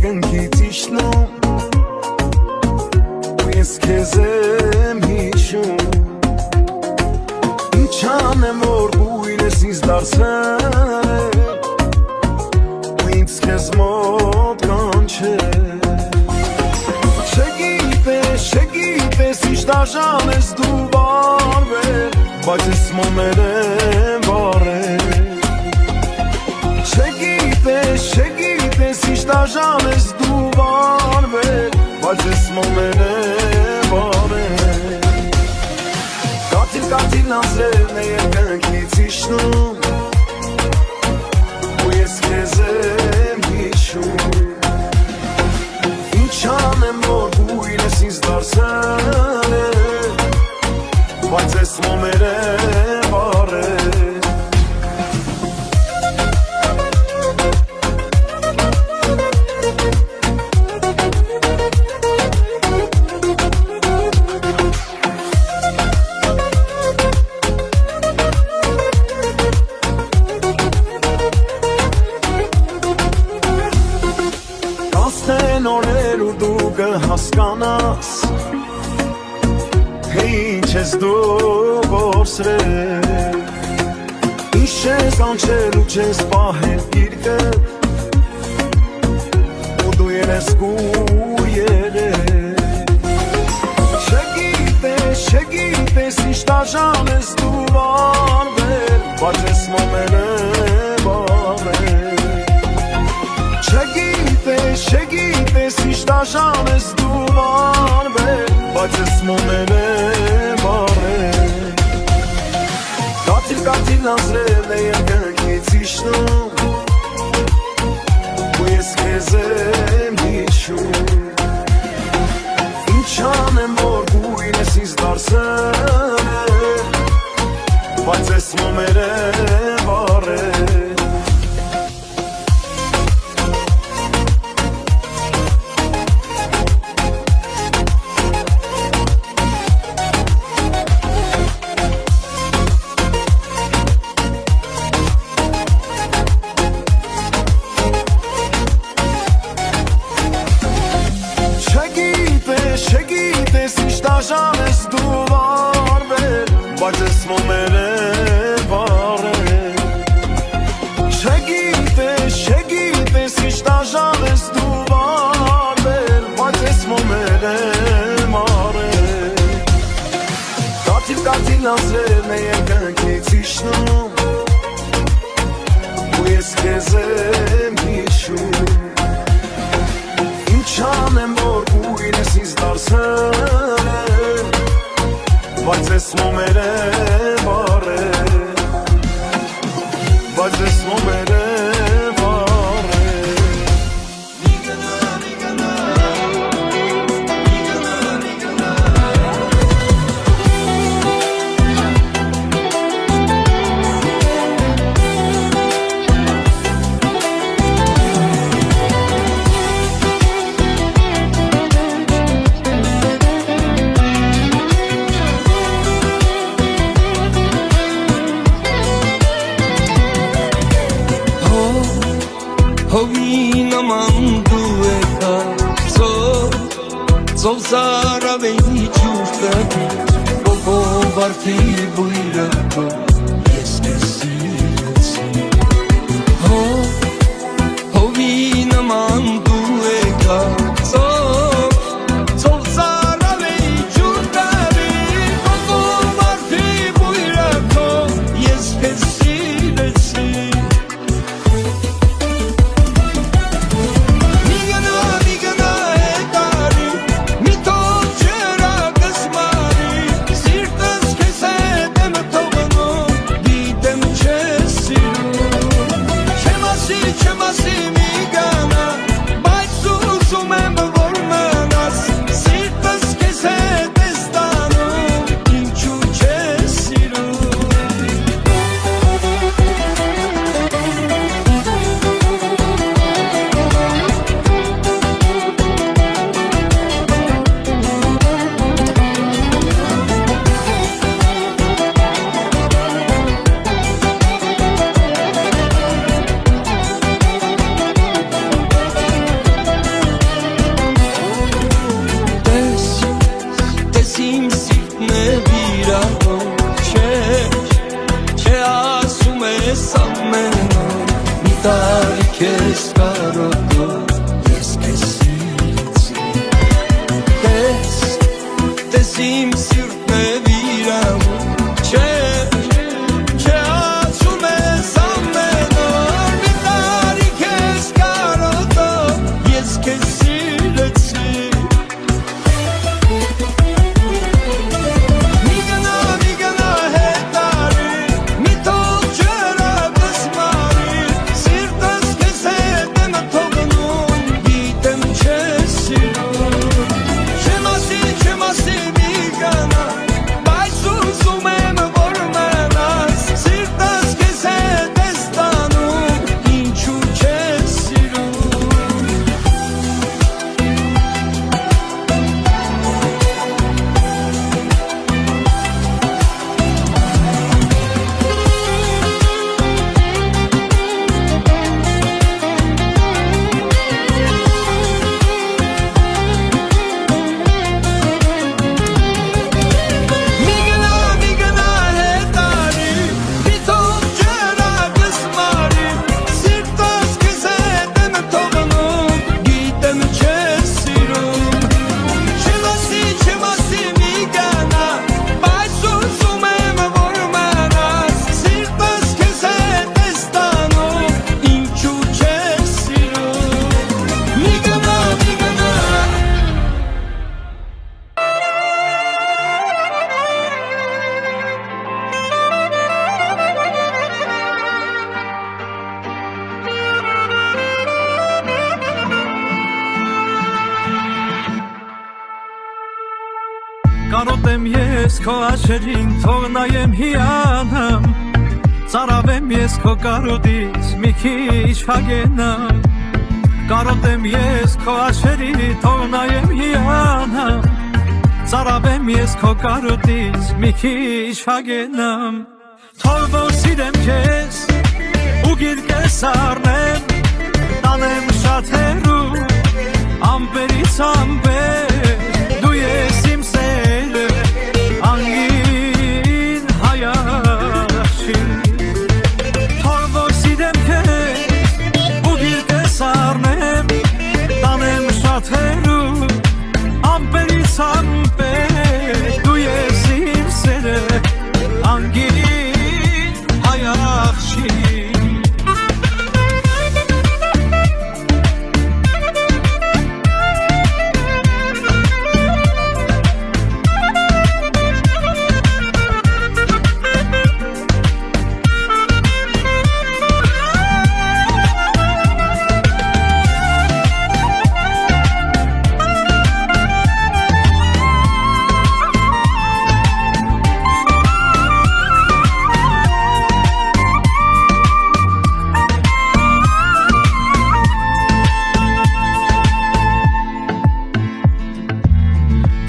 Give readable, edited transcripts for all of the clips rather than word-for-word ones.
երկնքից իջնում ու ես քեզ եմ հիշում Ինչ անեմ որ գույնս ինձ դարձել ու ինձ քեզ մոտ կանչել Չգիտես ինչ դաժան ես դու վարվել բայց ես մոմեր եմ վարել Չգիտես ինչ դաժան ես դու վարվել բայց ես մոմեր եմ վարել Կաթիլ անձրևն է երկնքից իջնում ու ես քեզ եմ հիշում Ինչ անեմ որ գույնս ինձ դարձել բայց ես մոմեր եմ վարել Նորեր ու դու կհասկանաս Թե ինչ ես դու գործրել Ինչ ես անչել ու չես պահել գիրկդ Ու դու երեսկու եղել Չգիտես ինչ դաժան ես դու վարվել Բայց ես մոմեր եմ վարվել Չգիտես ինչ դաժան ես դու վարվել Բայց ես մոմեր եմ վարել Կաթիլ անձրևն է երկնքից իջնում ու ես քեզ եմ հիշում Ինչ անեմ որ գույնս ինձ դարձել Բայց ես մոմեր եմ վարել Չգիտես ինչ դաժան ես դու վարվել Բայց ես մոմեր եմ վարել Չգիտես ինչ դաժան ես դու վարվել Բայց ես մոմեր եմ վարել Կաթիլ անձրևն է երկնքից իջնում ու ես քեզ եմ հիշում Ինչ անեմ որ գույնս ինձ դարձել Բայց ես մոմեր եմ վարել Բայց ես մոմեր եմ վարել Հովի նման դու եկա Ծով զարավեի ջուրտը Ոգով արդի բույրը քո Ես քեզ սիրեցի Հովի նման դու եկա Ծով զարավեի ջուրտը Ոգով արդի բույրը քո Ես քեզ սիրեցի Միտոց ջրակս մարի, սիրտս քեզ հետ եմ թողնում իմ սիրտն է վիրավում Չէ ասում ես ամեն օր Մի տարի քեզ կարոտով Ես քեզ սիրեցի Մի գնա հետարի Մի թող ջրակս մարի Սիրտս քեզ հետ եմ թողնում Գիտեմ չես սիրում Չեմ ասի մի գնա Բայց ուզում եմ որ մնաս Սիրտս քեզ հետ ես տանում Ինչու չես սիրում Մի գնա հետարի Մի թող ջրակս մարի Սիրտս քեզ հետ եմ թողնում Գիտեմ չես սիրում Չեմ ասի մի գնա Բայց ուզում եմ որ մնաս Սիրտս քեզ հետ ես տանում Ինչու չես սիրում Մի գնա Կարոտեմ ես քո աչերին, թող նայեմ հիանամ Ծարավեմ ես քո կարոտից, մի քիչ հագենամ Կարոտեմ ես քո աչերին, թող նայեմ հիանամ Ծարավեմ ես քո կարոտից, մի քիչ հագենամ Թող որ սիրեմ քեզ, ու գիրկես առնեմ Տանեմ շատ հեռու, ամպերից ամպեր Դու ես իմ սերը, անգին հայախշի Թող որ սիրեմ քեզ, ու գիրկես առնեմ Տանեմ շատ հեռու, ամպերից ամպեր Դու ես իմ սերը, անգին հայախշի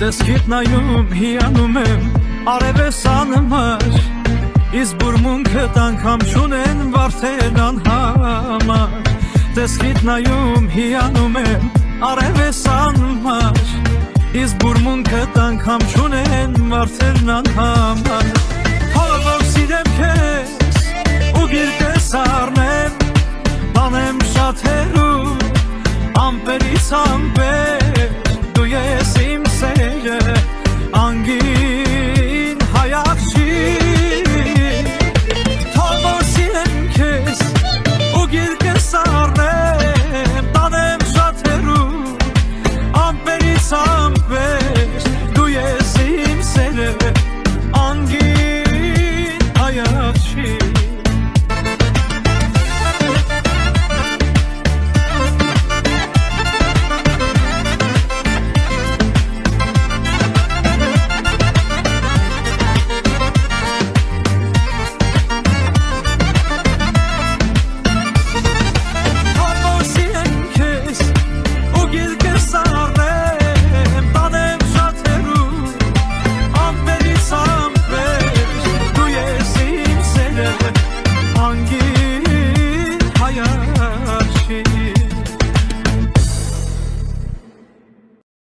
Տեսքիդ նայում հիանում եմ, արև ես անմար Իսկ բուրմունքդ անգամ չունեն վարդեն անհամար Տեսքիդ նայում հիանում եմ, արև ես անմար Իսկ բուրմունքդ անգամ չունեն վարդեն անհամար Թող որ սիրեմ քեզ, ու գիրկես առնեմ Տանեմ շատ հեռու, ամպերից ամպեր